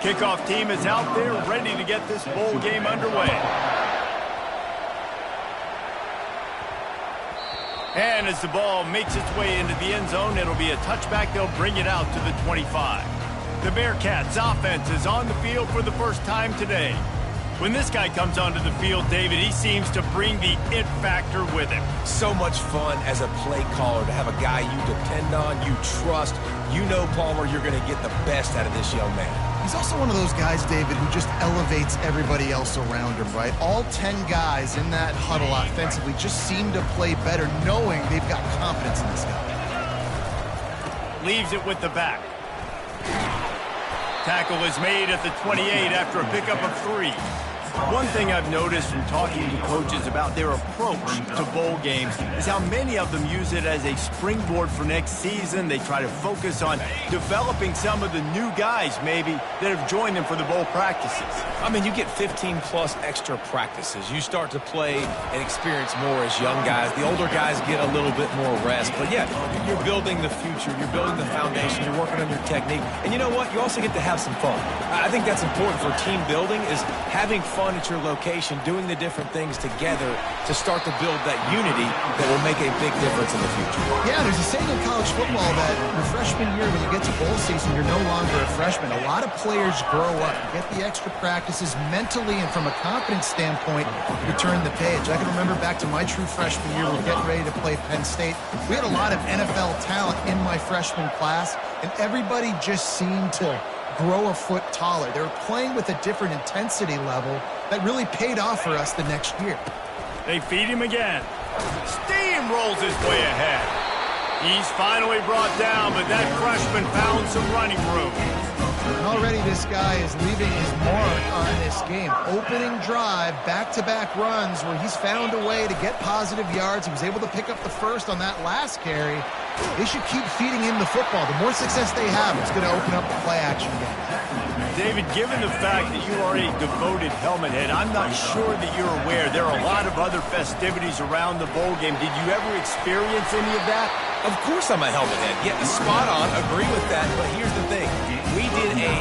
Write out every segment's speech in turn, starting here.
Kickoff team is out there ready to get this bowl game underway. And as the ball makes its way into the end zone, it'll be a touchback. They'll bring it out to the 25. The Bearcats offense is on the field for the first time today. When this guy comes onto the field, David, he seems to bring the it factor with him. So much fun as a play caller to have a guy you depend on, you trust. You know, Palmer, you're going to get the best out of this young man. He's also one of those guys, David, who just elevates everybody else around him, right? All 10 guys in that huddle offensively just seem to play better knowing they've got confidence in this guy. Leaves it with the back. Tackle is made at the 28 after a pickup of 3. One thing I've noticed from talking to coaches about their approach to bowl games is how many of them use it as a springboard for next season. They try to focus on developing some of the new guys, maybe, that have joined them for the bowl practices. I mean, you get 15-plus extra practices. You start to play and experience more as young guys. The older guys get a little bit more rest. But, yeah, you're building the future. You're building the foundation. You're working on your technique. And you know what? You also get to have some fun. I think that's important for team building is having fun at your location, doing the different things together to start to build that unity that will make a big difference in the future. Yeah, there's a saying in college football that your freshman year, when you get to bowl season, you're no longer a freshman. A lot of players grow up, get the extra practices mentally, and from a confidence standpoint, you turn the page. I can remember back to my true freshman year, we were getting ready to play Penn State. We had a lot of NFL talent in my freshman class, and everybody just seemed to grow a foot taller. They were playing with a different intensity level that really paid off for us the next year. They feed him again. Steamrolls his way ahead. He's finally brought down, but that freshman found some running room. And already this guy is leaving his mark on this game. Opening drive, back-to-back runs where he's found a way to get positive yards. He was able to pick up the first on that last carry. They should keep feeding him the football. The more success they have, it's going to open up the play-action game. David, given the fact that you are a devoted helmet head, I'm not sure that you're aware there are a lot of other festivities around the bowl game. Did you ever experience any of that? Of course I'm a helmet head. Yeah, spot on. Agree with that. But here's the thing. We did a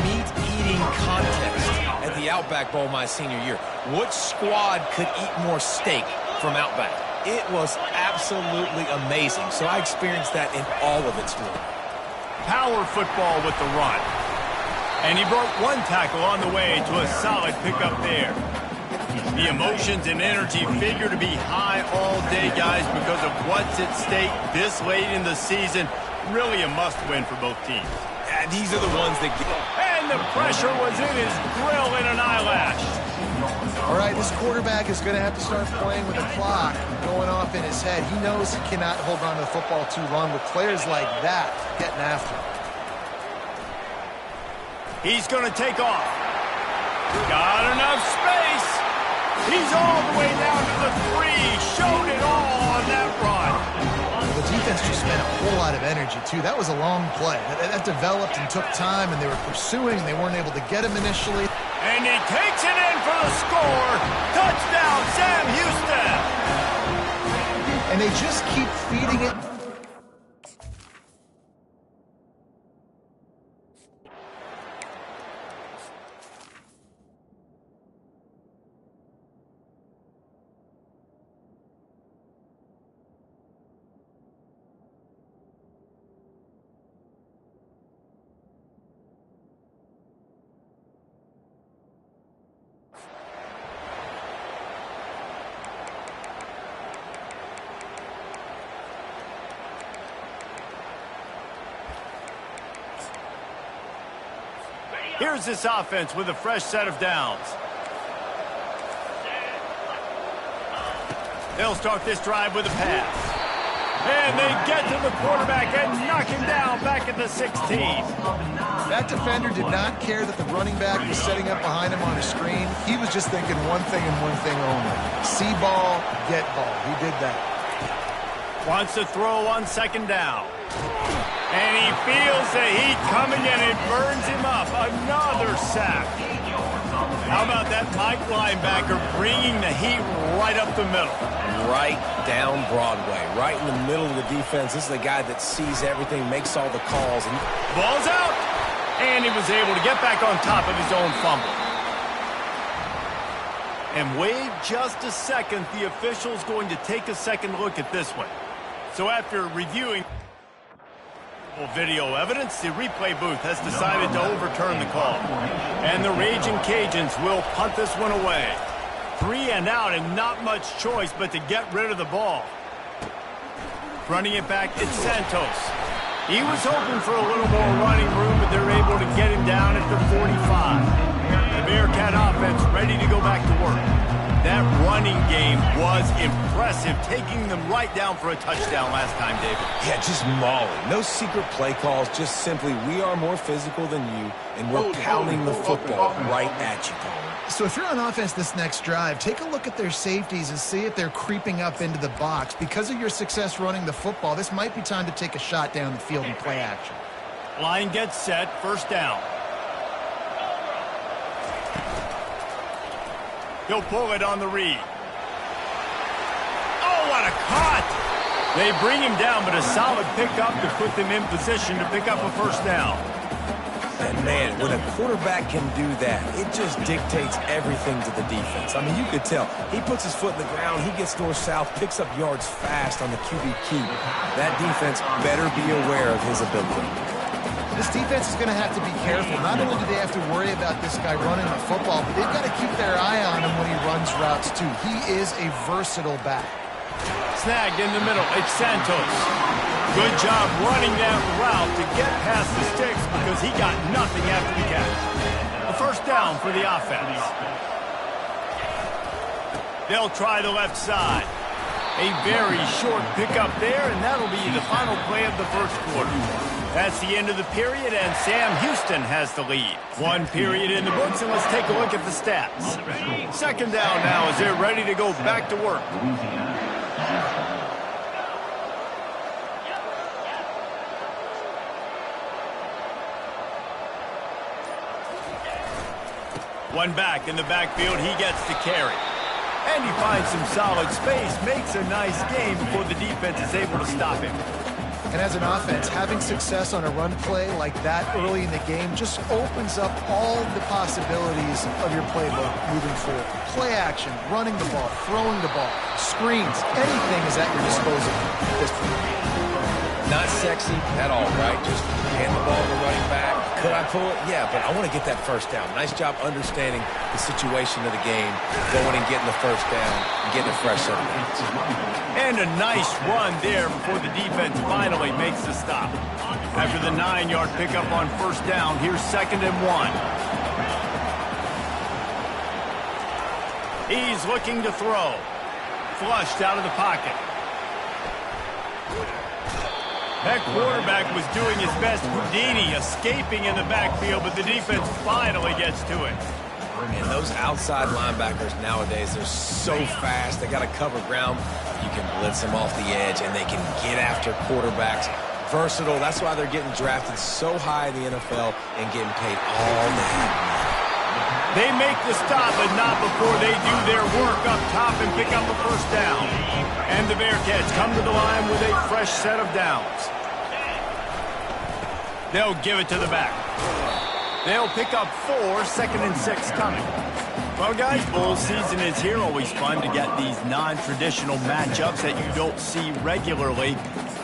meat-eating contest at the Outback Bowl my senior year. What squad could eat more steak from Outback? It was absolutely amazing. So I experienced that in all of its glory. Power football with the run. And he broke one tackle on the way to a solid pickup there. The emotions and energy figure to be high all day, guys, because of what's at stake this late in the season. Really a must-win for both teams. Yeah, these are the ones that get... And the pressure was in his grill in an eyelash. All right, this quarterback is going to have to start playing with a clock going off in his head. He knows he cannot hold on to the football too long with players like that getting after him. He's going to take off. Got enough space. He's all the way down to the 3. Showed it all on that run. The defense just spent a whole lot of energy, too. That was a long play. That developed and took time, and they were pursuing. They weren't able to get him initially. And he takes it in for the score. Touchdown, Sam Houston. And they just keep feeding it. Here's this offense with a fresh set of downs. They'll start this drive with a pass. And they get to the quarterback and knock him down back at the 16. That defender did not care that the running back was setting up behind him on a screen. He was just thinking one thing and one thing only. See ball, get ball. He did that. Wants to throw on second down. And he feels the heat coming and it burns him up. Another sack. How about that Mike linebacker bringing the heat right up the middle? Right down Broadway, right in the middle of the defense. This is the guy that sees everything, makes all the calls. And ball's out. And he was able to get back on top of his own fumble. And wait just a second. The official's going to take a second look at this one. So after reviewing video evidence, the replay booth has decided to overturn the call. And the Raging Cajuns will punt this one away. 3 and out, and not much choice but to get rid of the ball. Running it back, it's Santos. He was hoping for a little more running room, but they're able to get him down at the 45. The Bearcat offense ready to go back to work. That running game was impressive, taking them right down for a touchdown last time, David. Yeah, just mauling. No secret play calls, just simply we are more physical than you, and we're pounding the football right at you, Paul. So if you're on offense this next drive, take a look at their safeties and see if they're creeping up into the box. Because of your success running the football, this might be time to take a shot down the field and play action. Line gets set, first down. He'll pull it on the read. Oh, what a cut! They bring him down, but a solid pickup to put them in position to pick up a first down. And man, when a quarterback can do that, it just dictates everything to the defense. I mean, you could tell. He puts his foot in the ground, he gets north-south, picks up yards fast on the QB keep. That defense better be aware of his ability. This defense is going to have to be careful. Not only do they have to worry about this guy running the football, but they've got to keep their eye on him when he runs routes, too. He is a versatile back. Snagged in the middle, it's Santos. Good job running that route to get past the sticks because he got nothing after the catch. A first down for the offense. They'll try the left side. A very short pickup there, and that'll be the final play of the first quarter. That's the end of the period, and Sam Houston has the lead. 1 period in the books, and let's take a look at the stats. Second down now as they're ready to go back to work. One back in the backfield, he gets to carry. And he finds some solid space, makes a nice game before the defense is able to stop him. And as an offense, having success on a run play like that early in the game just opens up all the possibilities of your playbook moving forward. Play action, running the ball, throwing the ball, screens, anything is at your disposal at this point. Not sexy at all, right? Just hand the ball to the running back. Could I pull it? Yeah, but I want to get that first down. Nice job understanding the situation of the game, going and getting the first down and getting a fresh set of downs. And a nice run there before the defense finally makes the stop. After the 9-yard pickup on first down, here's 2nd and 1. He's looking to throw. Flushed out of the pocket. That quarterback was doing his best Houdini, escaping in the backfield, but the defense finally gets to it. And those outside linebackers nowadays, they're so fast. They got to cover ground. You can blitz them off the edge, and they can get after quarterbacks. Versatile. That's why they're getting drafted so high in the NFL and getting paid all that. They make the stop, but not before they do their work up top and pick up a first down. And the Bearcats come to the line with a fresh set of downs. They'll give it to the back. They'll pick up 4, 2nd and 6 coming. Well, guys, bowl season is here. Always fun to get these non-traditional matchups that you don't see regularly.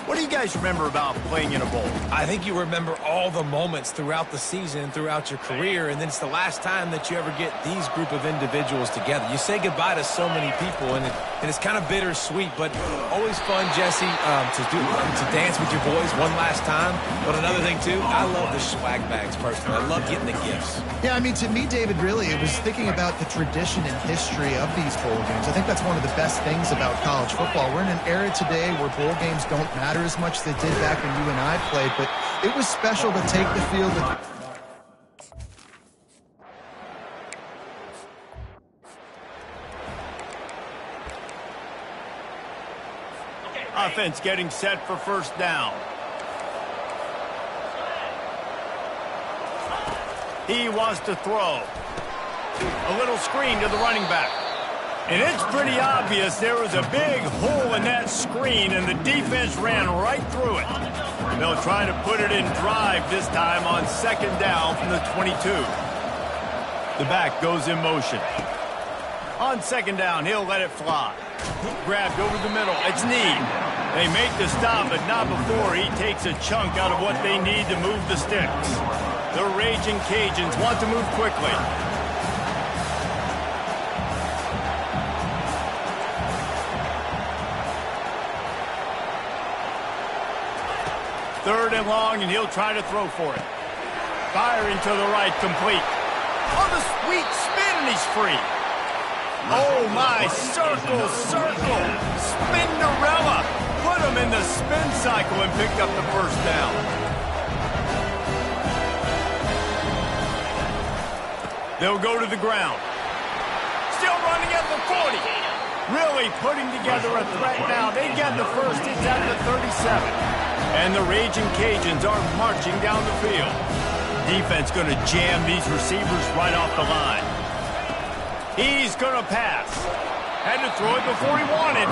What do you guys remember about playing in a bowl? I think you remember all the moments throughout the season, throughout your career, and then it's the last time that you ever get these group of individuals together. You say goodbye to so many people, and it's kind of bittersweet, but always fun, Jesse, to dance with your boys one last time. But another thing, too, I love the swag bags, personally. I love getting the gifts. Yeah, I mean, to me, David, really, it was thinking about the tradition and history of these bowl games. I think that's one of the best things about college football. We're in an era today where bowl games don't matter as much as they did back when you and I played, but it was special to take the field with offense getting set for first down. He wants to throw. A little screen to the running back. And it's pretty obvious there was a big hole in that screen, and the defense ran right through it. They'll try to put it in drive this time on second down from the 22. The back goes in motion. On second down, he'll let it fly. Grabbed over the middle. It's Need. They make the stop, but not before he takes a chunk out of what they need to move the sticks. The Raging Cajuns want to move quickly. Third and long, and he'll try to throw for it. Firing to the right, complete. Oh, the sweet spin, and he's free. Oh, my, circle, circle. Spinderella. Put him in the spin cycle and picked up the first down. They'll go to the ground. Still running at the 40. Really putting together a threat now. They get the first. It's at the 37. And the Raging Cajuns are marching down the field. Defense going to jam these receivers right off the line. He's going to pass. Had to throw it before he wanted.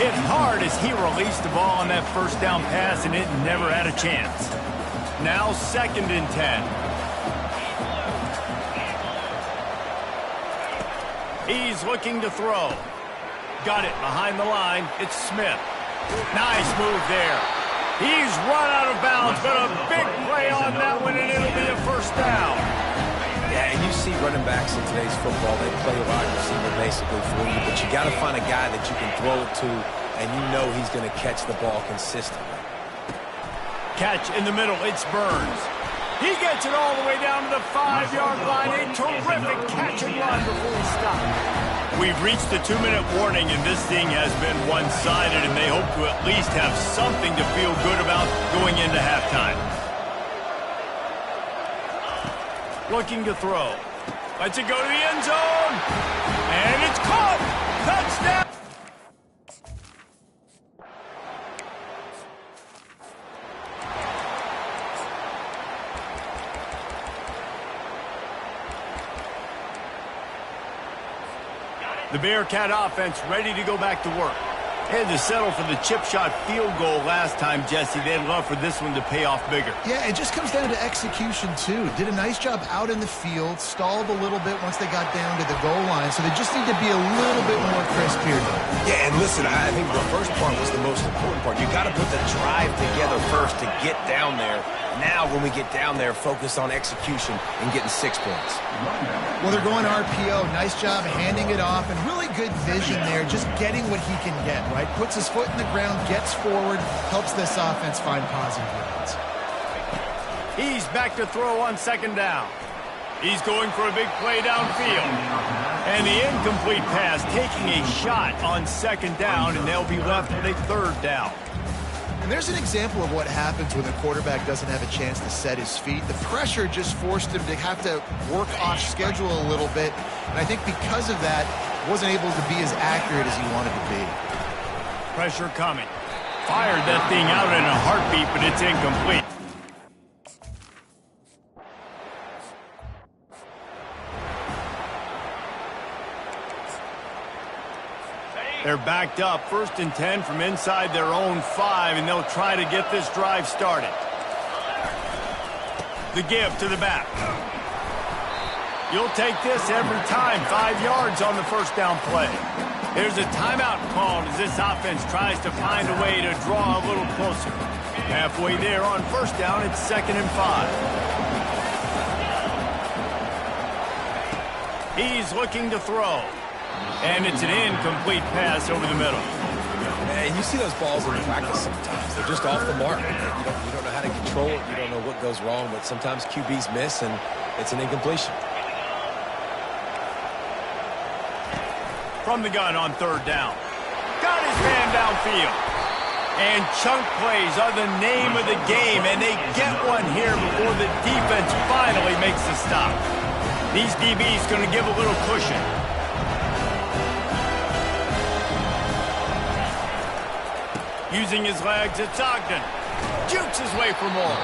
Hit hard as he released the ball on that first down pass, and it never had a chance. Now 2nd and 10. He's looking to throw. Got it behind the line. It's Smith. Nice move there. He's run out of bounds, but a big play on that one, and it'll be a first down. Yeah, and you see running backs in today's football, they play a wide receiver basically for you, but you got to find a guy that you can throw it to, and you know he's going to catch the ball consistently. Catch in the middle, it's Burns. He gets it all the way down to the 5-yard line. A terrific catch and run before he stopped. We've reached the 2-minute warning, and this thing has been one-sided, and they hope to at least have something to feel good about going into halftime. Looking to throw. Lets it go to the end zone. And it's caught. Touchdown. The Bearcat offense ready to go back to work. They had to settle for the chip shot field goal last time, Jesse. They'd love for this one to pay off bigger. Yeah, it just comes down to execution, too. Did a nice job out in the field, stalled a little bit once they got down to the goal line, so they just need to be a little bit more crisp here. Yeah, and listen, I think the first part was the most important part. You got to put the drive together first to get down there. Now, when we get down there, focus on execution and getting 6 points. Well, they're going RPO. Nice job handing it off, and really good vision there, just getting what he can get, right? Puts his foot in the ground, gets forward, helps this offense find positive yards. He's back to throw on second down. He's going for a big play downfield. And the incomplete pass taking a shot on second down, and they'll be left with a third down. And there's an example of what happens when the quarterback doesn't have a chance to set his feet. The pressure just forced him to have to work off schedule a little bit. And I think because of that, wasn't able to be as accurate as he wanted to be. Pressure coming. Fired that thing out in a heartbeat, but it's incomplete. They're backed up, 1st and 10 from inside their own 5, and they'll try to get this drive started. The give to the back. You'll take this every time. 5 yards on the first down play. There's a timeout called as this offense tries to find a way to draw a little closer. Halfway there on first down, it's 2nd and 5. He's looking to throw. And it's an incomplete pass over the middle. And you see those balls in practice sometimes. They're just off the mark. You don't know how to control it. You don't know what goes wrong, but sometimes QBs miss, and it's an incompletion. From the gun on third down. Got his man downfield. And chunk plays are the name of the game, and they get one here before the defense finally makes the stop. These DBs going to give a little cushion. Using his legs, it's Ogden. Jukes his way for more.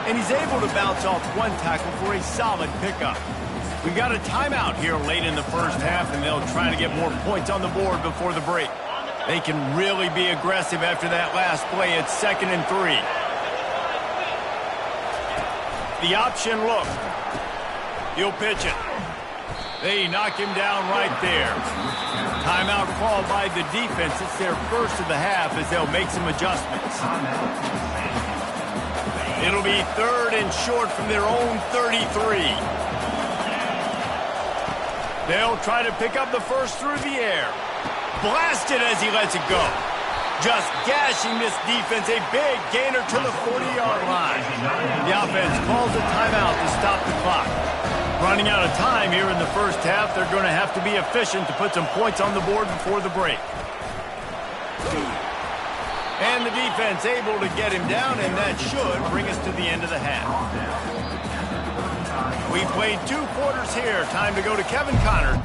And he's able to bounce off one tackle for a solid pickup. We've got a timeout here late in the first half, and they'll try to get more points on the board before the break. They can really be aggressive after that last play. It's 2nd and 3. The option look. He'll pitch it. They knock him down right there. Timeout called by the defense. It's their first of the half as they'll make some adjustments. It'll be 3rd and short from their own 33. They'll try to pick up the first through the air. Blasted as he lets it go. Just gashing this defense. A big gainer to the 40-yard line. The offense calls a timeout to stop the clock. Running out of time here in the first half, they're going to have to be efficient to put some points on the board before the break. And the defense able to get him down, and that should bring us to the end of the half. We played 2 quarters here. Time to go to Kevin Connor.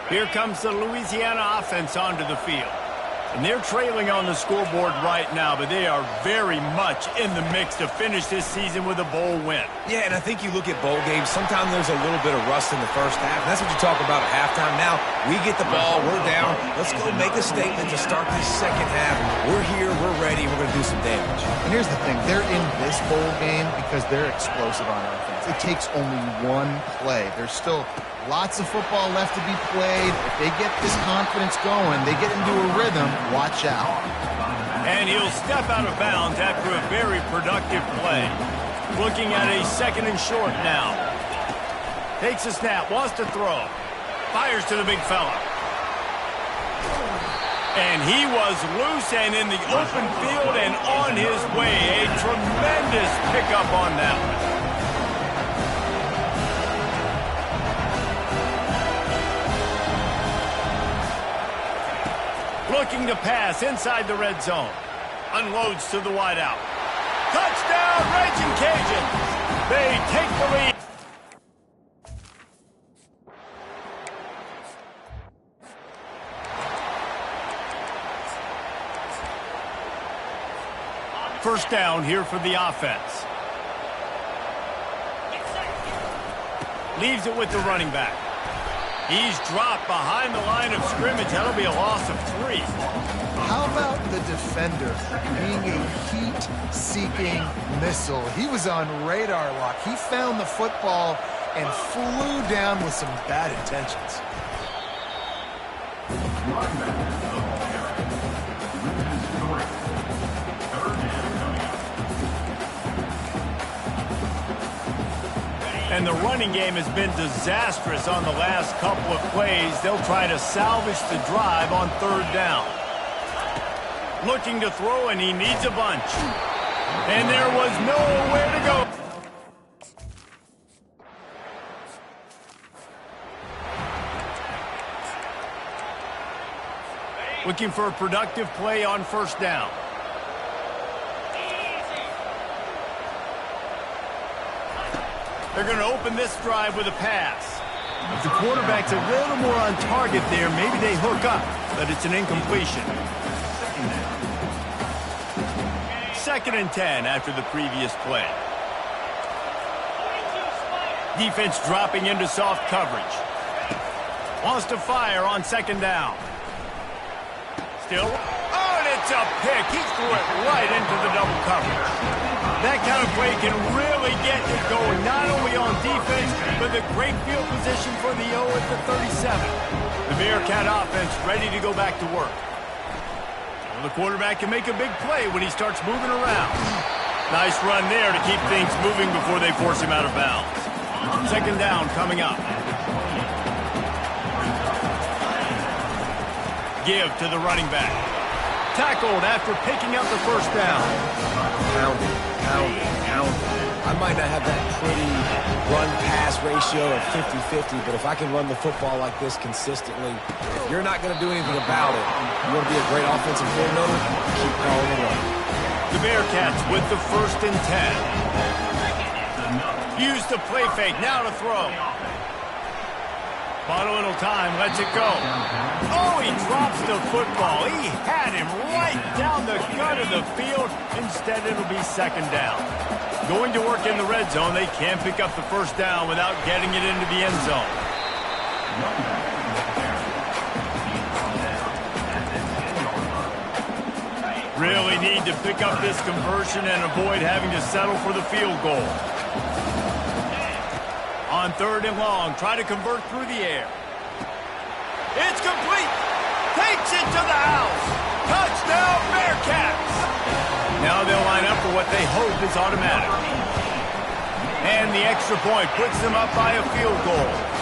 Here comes the Louisiana offense onto the field. And they're trailing on the scoreboard right now, but they are very much in the mix to finish this season with a bowl win. Yeah, and I think you look at bowl games, sometimes there's a little bit of rust in the first half. And that's what you talk about at halftime. Now, we get the ball, we're down. Let's go make a statement to start this second half. We're here, we're ready, we're going to do some damage. And here's the thing. They're in this bowl game because they're explosive on offense. It takes only one play. There's still lots of football left to be played. If they get this confidence going, they get into a rhythm, watch out. And he'll step out of bounds after a very productive play. Looking at a 2nd and short now. Takes a snap, wants to throw. Fires to the big fella. And he was loose and in the open field and on his way. A tremendous pickup on that one. Looking to pass inside the red zone. Unloads to the wideout. Touchdown, Raging Cajuns. They take the lead. First down here for the offense. Leaves it with the running back. He's dropped behind the line of scrimmage. That'll be a loss of 3. How about the defender being a heat-seeking missile? He was on radar lock. He found the football and flew down with some bad intentions. And the running game has been disastrous on the last couple of plays. They'll try to salvage the drive on 3rd down. Looking to throw, and he needs a bunch. And there was nowhere to go. Looking for a productive play on 1st down. They're going to open this drive with a pass. If the quarterback's a little more on target there, maybe they hook up, but it's an incompletion. 2nd and 10 after the previous play. Defense dropping into soft coverage. Wants to fire on 2nd down. Still. Oh, and it's a pick. He threw it right into the double coverage. That kind of play can really get you going, not only on defense, but the great field position for the O at the 37. The Bearcat offense ready to go back to work. Well, the quarterback can make a big play when he starts moving around. Nice run there to keep things moving before they force him out of bounds. 2nd down coming up. Give to the running back. Tackled after picking up the 1st down. Pounded. I might not have that pretty run-pass ratio of 50-50, but if I can run the football like this consistently, if you're not going to do anything about it, you want to be a great offensive coordinator, keep calling the run. The Bearcats with the 1st and 10. Use the play fake, now to throw. Bought a little time, lets it go. Oh, he drops the football. He had him right down the gut of the field. Instead, it'll be 2nd down. Going to work in the red zone. They can't pick up the 1st down without getting it into the end zone. Really need to pick up this conversion and avoid having to settle for the field goal. On 3rd and long, try to convert through the air. It's complete. Takes it to the house. Touchdown, Bearcats. Now they'll line up for what they hope is automatic. And the extra point puts them up by a field goal.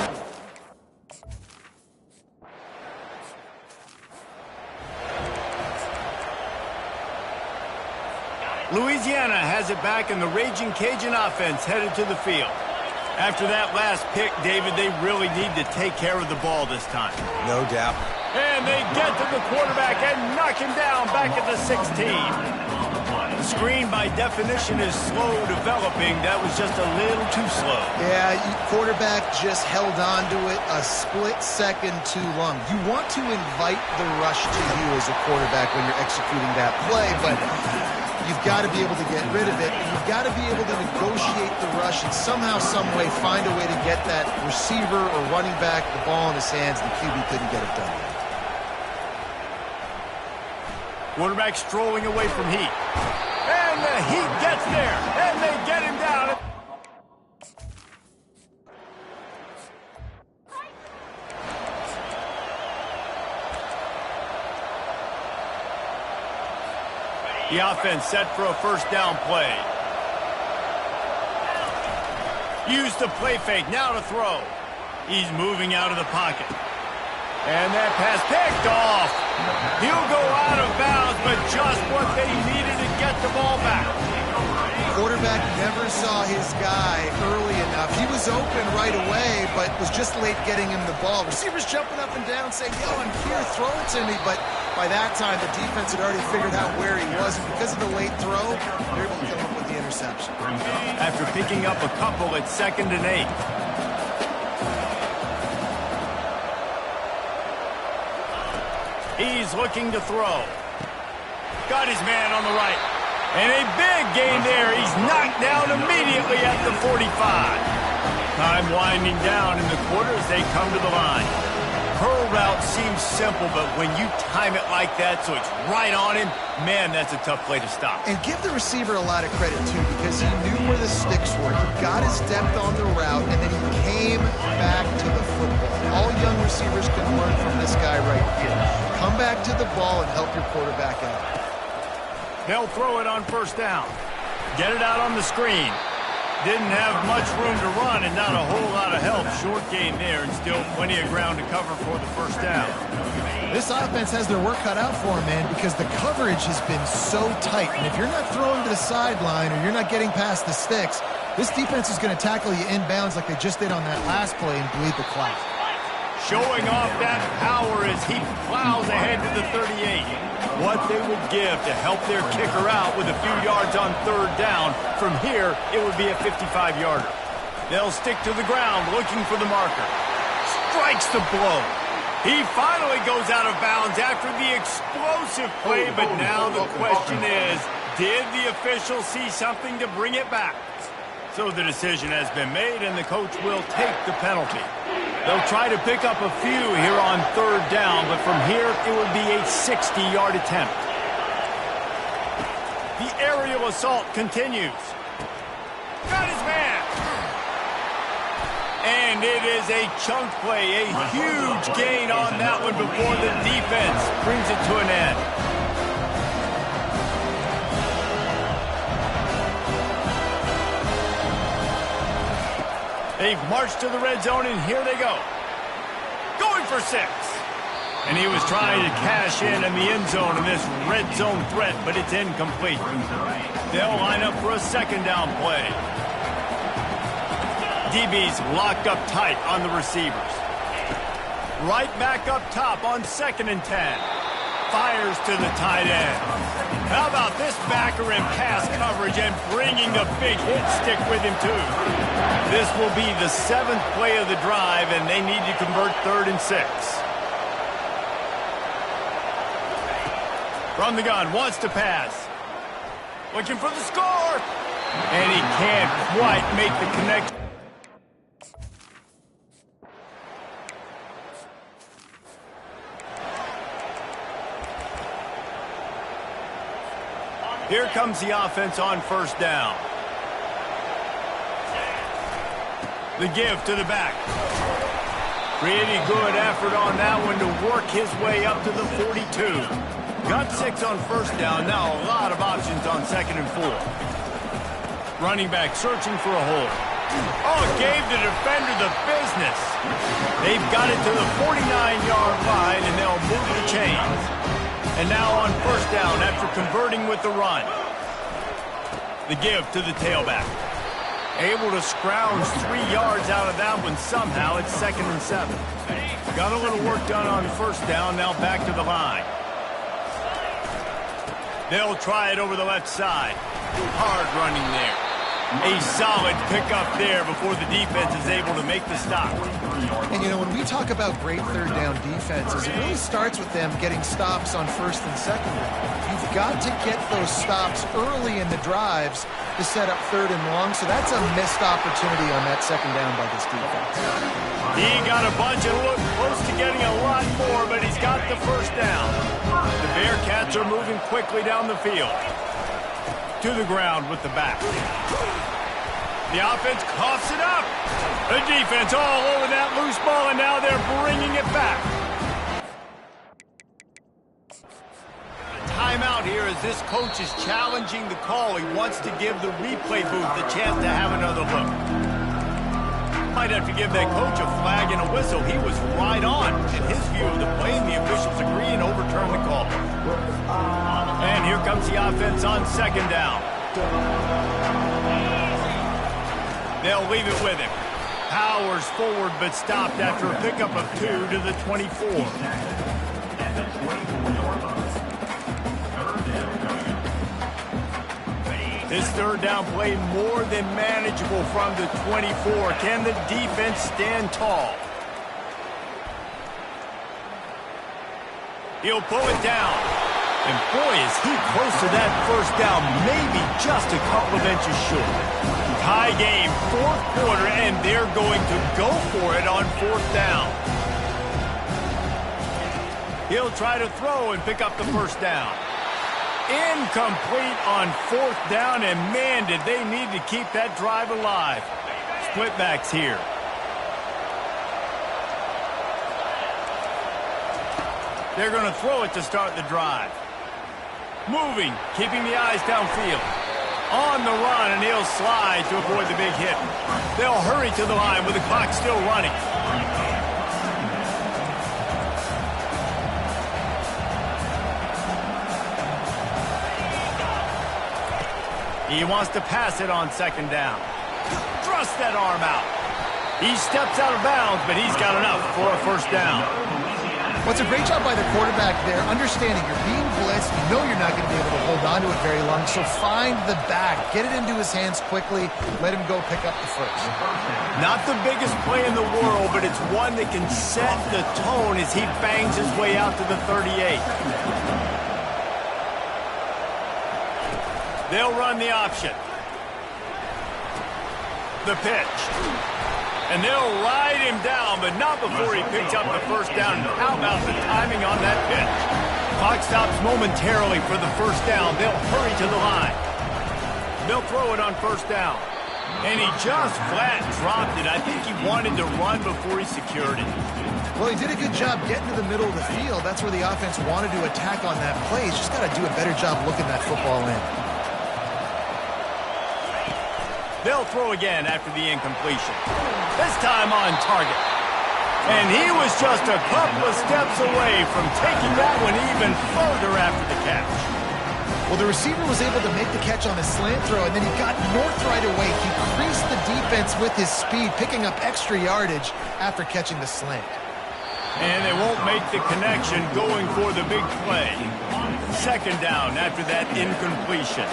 Louisiana has it back, and the Raging Cajun offense headed to the field. After that last pick, David, they really need to take care of the ball this time. No doubt. And they get to the quarterback and knock him down back at the 16. The screen, by definition, is slow developing. That was just a little too slow. Yeah, quarterback just held on to it a split second too long. You want to invite the rush to you as a quarterback when you're executing that play, but you've got to be able to get rid of it. You've got to be able to negotiate the rush and somehow, some way, find a way to get that receiver or running back the ball in his hands. The QB couldn't get it done. Quarterback strolling away from heat. And the heat gets there, and they get him down. The offense set for a first down play. Use the play fake, now to throw. He's moving out of the pocket. And that pass picked off. He'll go out of bounds, but just what they needed to get the ball back. Quarterback never saw his guy early enough. He was open right away, but was just late getting him the ball. Receivers jumping up and down saying, yo, I'm here, throw it to me. But by that time, the defense had already figured out where he was. And because of the late throw, they're able to come up with the interception. After picking up a couple at 2nd and 8. He's looking to throw. Got his man on the right. And a big gain there. He's knocked down immediately at the 45. Time winding down in the quarter as they come to the line. Curl route seems simple, but when you time it like that so it's right on him, man, that's a tough play to stop. And give the receiver a lot of credit, too, because he knew where the sticks were. He got his depth on the route, and then he came back to the football. All young receivers can learn from this guy right here. Come back to the ball and help your quarterback out. They'll throw it on first down. Get it out on the screen. Didn't have much room to run and not a whole lot of help. Short gain there and still plenty of ground to cover for the first down. This offense has their work cut out for them, man, because the coverage has been so tight. And if you're not throwing to the sideline or you're not getting past the sticks, this defense is going to tackle you inbounds like they just did on that last play and bleed the clock. Showing off that power as he plows ahead to the 38. What they would give to help their kicker out with a few yards on 3rd down. From here, it would be a 55-yarder. They'll stick to the ground looking for the marker. Strikes the blow. He finally goes out of bounds after the explosive play, but now the question is, did the official see something to bring it back? So the decision has been made, and the coach will take the penalty. They'll try to pick up a few here on 3rd down, but from here, it would be a 60-yard attempt. The aerial assault continues. Got his man. And it is a chunk play, a huge gain on that one before the defense brings it to an end. They've marched to the red zone, and here they go. Going for 6. And he was trying to cash in the end zone in this red zone threat, but it's incomplete. They'll line up for a 2nd down play. DB's locked up tight on the receivers. Right back up top on 2nd and 10. Fires to the tight end. How about this backer in pass coverage and bringing the big hit stick with him, too? This will be the 7th play of the drive, and they need to convert 3rd and 6. From the gun, wants to pass. Looking for the score. And he can't quite make the connection. Here comes the offense on first down. The give to the back. Pretty good effort on that one to work his way up to the 42. Got 6 on first down. Now a lot of options on 2nd and 4. Running back searching for a hole. Oh, gave the defender the business. They've got it to the 49-yard line, and they'll move the chains. And now on first down after converting with the run. The give to the tailback. Able to scrounge 3 yards out of that one somehow. It's 2nd and 7. Got a little work done on first down. Now back to the line. They'll try it over the left side. Hard running there. A solid pickup there before the defense is able to make the stop. And, you know, when we talk about great third down defenses, it really starts with them getting stops on first and second down. You've got to get those stops early in the drives to set up 3rd and long, so that's a missed opportunity on that 2nd down by this defense. He got a bunch and looked close to getting a lot more, but he's got the first down. The Bearcats are moving quickly down the field. To the ground with the back. The offense coughs it up. The defense all over that loose ball, and now they're bringing it back. Timeout here as this coach is challenging the call. He wants to give the replay booth a chance to have another look. Might have to give that coach a flag and a whistle. He was right on in his view of the play, and the officials agree and overturn the call. And here comes the offense on 2nd down. They'll leave it with him. Powers forward but stopped after a pickup of 2 to the 24. This 3rd down play more than manageable from the 24. Can the defense stand tall? He'll pull it down. And boy, is he close to that first down, maybe just a couple of inches short. Tie game, 4th quarter, and they're going to go for it on 4th down. He'll try to throw and pick up the first down. Incomplete on 4th down, and man, did they need to keep that drive alive. Split backs here. They're going to throw it to start the drive. Moving, keeping the eyes downfield. On the run, and he'll slide to avoid the big hit. They'll hurry to the line with the clock still running. He wants to pass it on 2nd down. Thrust that arm out. He steps out of bounds, but he's got enough for a first down. Well, it's a great job by the quarterback there, understanding you're being blitzed, you know you're not going to be able to hold on to it very long, so find the back, get it into his hands quickly, let him go pick up the first. Not the biggest play in the world, but it's one that can set the tone as he bangs his way out to the 38. They'll run the option. The pitch. And they'll ride him down, but not before he picks up the first down. How about the timing on that pitch? Clock stops momentarily for the first down. They'll hurry to the line. They'll throw it on first down. And he just flat dropped it. I think he wanted to run before he secured it. Well, he did a good job getting to the middle of the field. That's where the offense wanted to attack on that play. He's just got to do a better job looking that football in. They'll throw again after the incompletion. This time on target. And he was just a couple of steps away from taking that one even further after the catch. Well, the receiver was able to make the catch on the slant throw, and then he got north right away. He creased the defense with his speed, picking up extra yardage after catching the slant. And they won't make the connection going for the big play. 2nd down after that incompletion.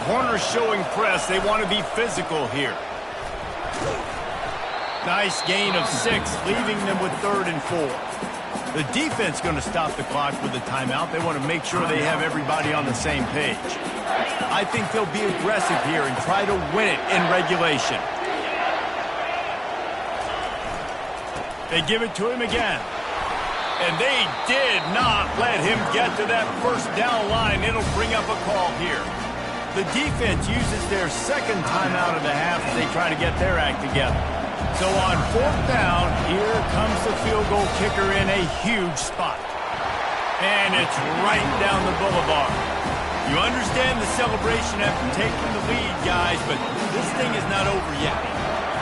Corners showing press. They want to be physical here. Nice gain of 6, leaving them with 3rd and 4. The defense going to stop the clock with a timeout. They want to make sure they have everybody on the same page. I think they'll be aggressive here and try to win it in regulation. They give it to him again. And they did not let him get to that first down line. It'll bring up a call here. The defense uses their second timeout of the half as they try to get their act together. So on fourth down, here comes the field goal kicker in a huge spot. And it's right down the boulevard. You understand the celebration after taking the lead, guys, but this thing is not over yet.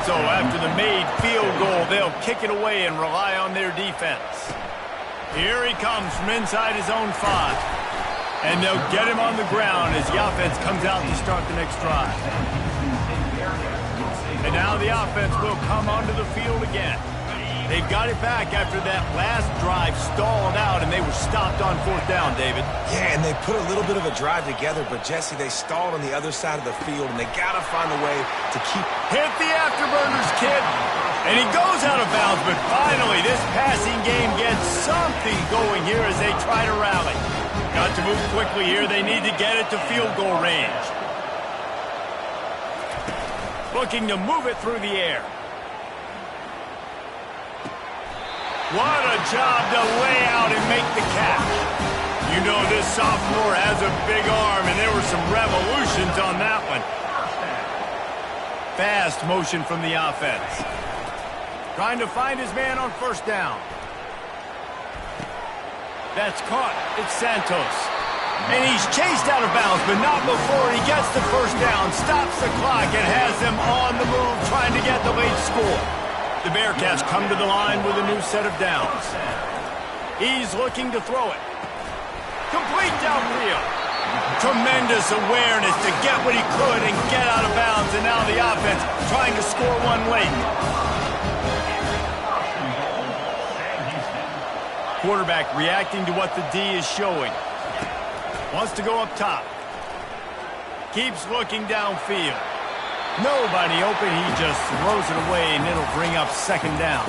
So after the made field goal, they'll kick it away and rely on their defense. Here he comes from inside his own 5. And they'll get him on the ground as the offense comes out to start the next drive. And now the offense will come onto the field again. They've got it back after that last drive stalled out, and they were stopped on fourth down, David. Yeah, and they put a little bit of a drive together, but, Jesse, they stalled on the other side of the field, and they got to find a way to keep... Hit the afterburners, kid. And he goes out of bounds, but finally this passing game gets something going here as they try to rally. Got to move quickly here. They need to get it to field goal range. Looking to move it through the air. What a job to lay out and make the catch. You know this sophomore has a big arm, and there were some revolutions on that one. Fast motion from the offense. Trying to find his man on first down. That's caught. It's Santos. And he's chased out of bounds, but not before he gets the first down, stops the clock, and has them on the move trying to get the late score. The Bearcats come to the line with a new set of downs. He's looking to throw it. Complete downfield. Tremendous awareness to get what he could and get out of bounds, and now the offense trying to score one late. Quarterback reacting to what the D is showing. Wants to go up top. Keeps looking downfield. Nobody open. He just throws it away, and it'll bring up second down.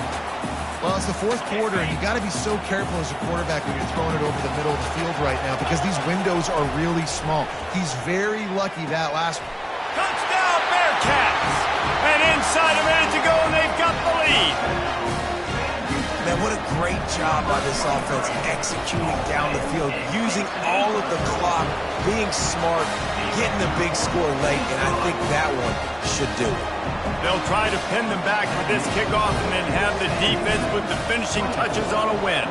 Well, it's the fourth quarter, and you got to be so careful as a quarterback when you're throwing it over the middle of the field right now because these windows are really small. He's very lucky that last one. Touchdown, Bearcats! And inside a minute to go, and they've got the lead. Man, what a great job by this offense executing down the field, using all of the clock, being smart, getting the big score late, and I think that one should do it. They'll try to pin them back for this kickoff and then have the defense put the finishing touches on a win.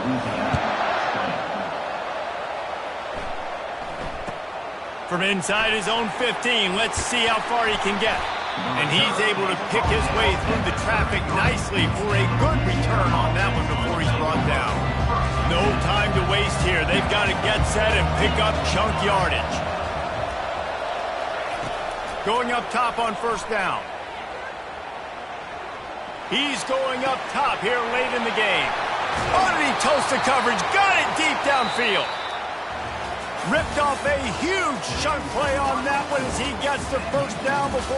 From inside his own 15, let's see how far he can get. And he's able to pick his way through the traffic nicely for a good return on that one before he's brought down. No time to waste here. They've got to get set and pick up chunk yardage. Going up top on first down. He's going up top here late in the game. Oh, did he toast the coverage? Got it deep downfield. Ripped off a huge chunk play on that one as he gets the first down before